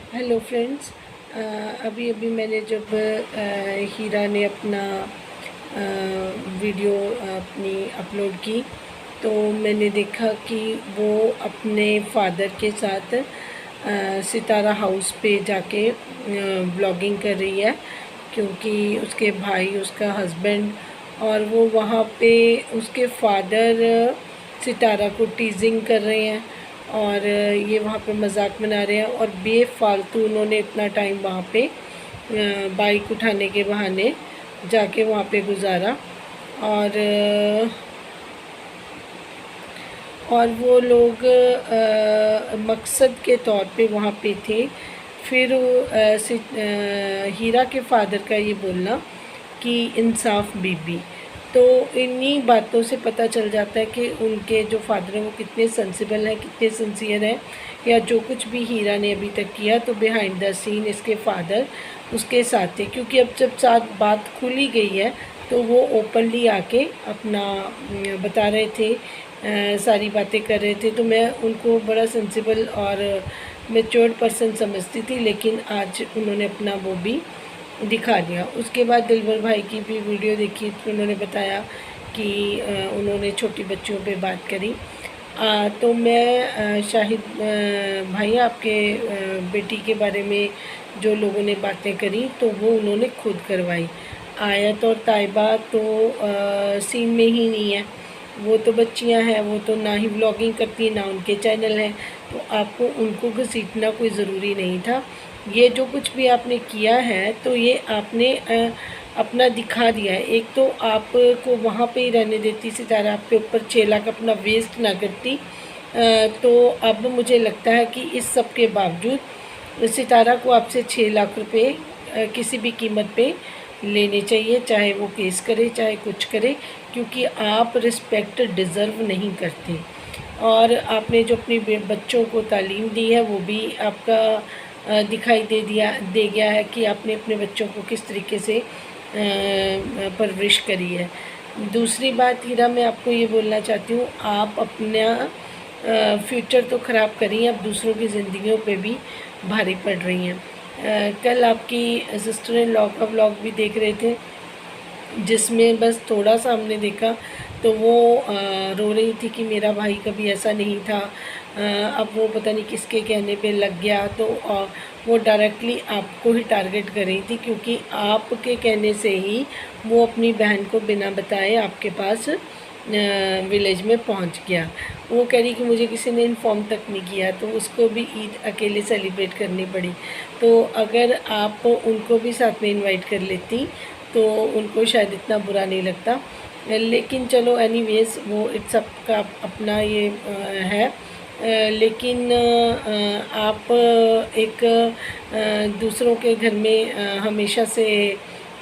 Hello friends. अभी अभी मैंने जब हीरा ने अपना वीडियो अपनी अपलोड की तो मैंने देखा कि वो अपने फादर के साथ सितारा हाउस पे जाके ब्लॉगिंग कर रही है, क्योंकि उसके भाई, उसका हस्बैंड और वो वहाँ पे उसके फादर सितारा को टीजिंग कर रहे हैं और ये वहाँ पे मजाक बना रहे हैं और बेफालतू उन्होंने इतना टाइम वहाँ पे बाइक उठाने के बहाने जाके वहाँ पे गुजारा। और वो लोग मकसद के तौर पे वहाँ पे थे। फिर हीरा के फादर का ये बोलना कि इंसाफ बीबी, तो इन्हीं बातों से पता चल जाता है कि उनके जो फादर हैं वो कितने सेंसिबल हैं, कितने सिंसियर हैं, या जो कुछ भी हीरा ने अभी तक किया तो बिहाइंड द सीन इसके फादर उसके साथ थे। क्योंकि अब जब साथ बात खुली गई है तो वो ओपनली आके अपना बता रहे थे, सारी बातें कर रहे थे। तो मैं उनको बड़ा सेंसिबल और मेच्योर्ड पर्सन समझती थी, लेकिन आज उन्होंने अपना वो भी दिखा दिया। उसके बाद दिलबर भाई की भी वीडियो देखी तो उन्होंने बताया कि उन्होंने छोटी बच्चियों पे बात करी। तो मैं शाहिद भाई आपके बेटी के बारे में जो लोगों ने बातें करी तो वो उन्होंने खुद करवाई। आयत और ताइबा तो सीन में ही नहीं है, वो तो बच्चियां हैं, वो तो ना ही व्लॉगिंग करती हैं ना उनके चैनल हैं, तो आपको उनको घसीटना कोई ज़रूरी नहीं था। ये जो कुछ भी आपने किया है तो ये आपने अपना दिखा दिया है। एक तो आपको वहाँ पे ही रहने देती सितारा, आपके ऊपर 6 लाख अपना वेस्ट ना करती। तो अब मुझे लगता है कि इस सब के बावजूद सितारा को आपसे 6 लाख रुपए किसी भी कीमत पे लेने चाहिए, चाहे वो केस करे चाहे कुछ करे, क्योंकि आप रिस्पेक्ट डिज़र्व नहीं करते। और आपने जो अपनी बच्चों को तालीम दी है वो भी आपका दिखाई दे गया है कि आपने अपने बच्चों को किस तरीके से परवरिश करी है। दूसरी बात हीरा, मैं आपको ये बोलना चाहती हूँ, आप अपना फ्यूचर तो ख़राब करी हैं, अब दूसरों की ज़िंदगियों पे भी भारी पड़ रही हैं। कल आपकी सिस्टर इन लॉ का व्लॉग भी देख रहे थे, जिसमें बस थोड़ा सा हमने देखा तो वो रो रही थी कि मेरा भाई कभी ऐसा नहीं था। अब वो पता नहीं किसके कहने पे लग गया, तो वो डायरेक्टली आपको ही टारगेट कर रही थी, क्योंकि आपके कहने से ही वो अपनी बहन को बिना बताए आपके पास विलेज में पहुंच गया। वो कह रही कि मुझे किसी ने इन्फॉर्म तक नहीं किया, तो उसको भी ईद अकेले सेलिब्रेट करनी पड़ी। तो अगर आप उनको भी साथ में इनवाइट कर लेती तो उनको शायद इतना बुरा नहीं लगता। लेकिन चलो एनीवेज़, वो इट्स सबका अपना ये है। लेकिन आप एक दूसरों के घर में हमेशा से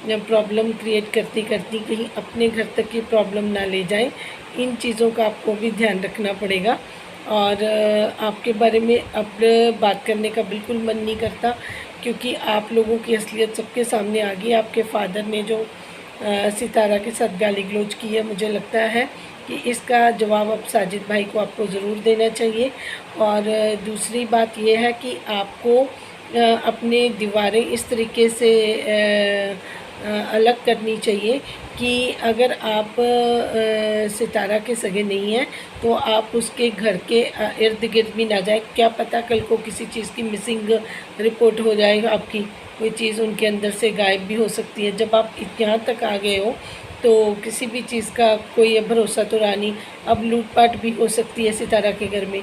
प्रॉब्लम क्रिएट करती करती कहीं अपने घर तक की प्रॉब्लम ना ले जाए, इन चीज़ों का आपको भी ध्यान रखना पड़ेगा। और आपके बारे में अब बात करने का बिल्कुल मन नहीं करता, क्योंकि आप लोगों की असलियत सबके सामने आ गई। आपके फादर ने जो सितारा के साथ गाली गलौज की है, मुझे लगता है कि इसका जवाब अब साजिद भाई को आपको ज़रूर देना चाहिए। और दूसरी बात यह है कि आपको अपने दीवारें इस तरीके से अलग करनी चाहिए कि अगर आप सितारा के सगे नहीं हैं तो आप उसके घर के इर्द गिर्द भी ना जाए। क्या पता कल को किसी चीज़ की मिसिंग रिपोर्ट हो जाए, आपकी कोई चीज़ उनके अंदर से गायब भी हो सकती है। जब आप यहाँ तक आ गए हो तो किसी भी चीज़ का कोई भरोसा तो रहा नहीं। अब लूटपाट भी हो सकती है सितारा के घर में,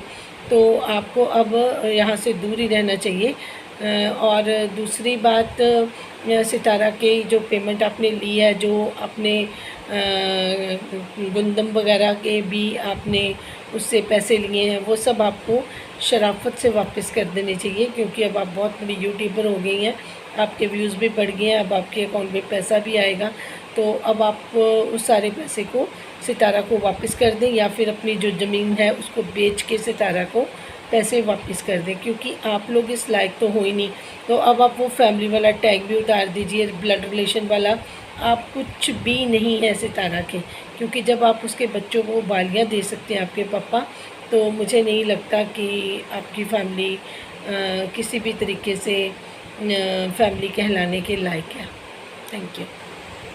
तो आपको अब यहाँ से दूर ही रहना चाहिए। और दूसरी बात, सितारा के जो पेमेंट आपने ली है, जो आपने गुंदम वगैरह के भी आपने उससे पैसे लिए हैं, वो सब आपको शराफत से वापस कर देने चाहिए, क्योंकि अब आप बहुत बड़ी यूट्यूबर हो गई हैं, आपके व्यूज़ भी बढ़ गए हैं, अब आपके अकाउंट में पैसा भी आएगा। तो अब आप उस सारे पैसे को सितारा को वापस कर दें, या फिर अपनी जो ज़मीन है उसको बेच के सितारा को पैसे वापस कर दें, क्योंकि आप लोग इस लायक तो हो ही नहीं। तो अब आप वो फैमिली वाला टैग भी उतार दीजिए, ब्लड रिलेशन वाला। आप कुछ भी नहीं है सितारा के, क्योंकि जब आप उसके बच्चों को बालियाँ दे सकते हैं आपके पापा, तो मुझे नहीं लगता कि आपकी फैमिली किसी भी तरीके से फैमिली कहलाने के लायक है। Thank you.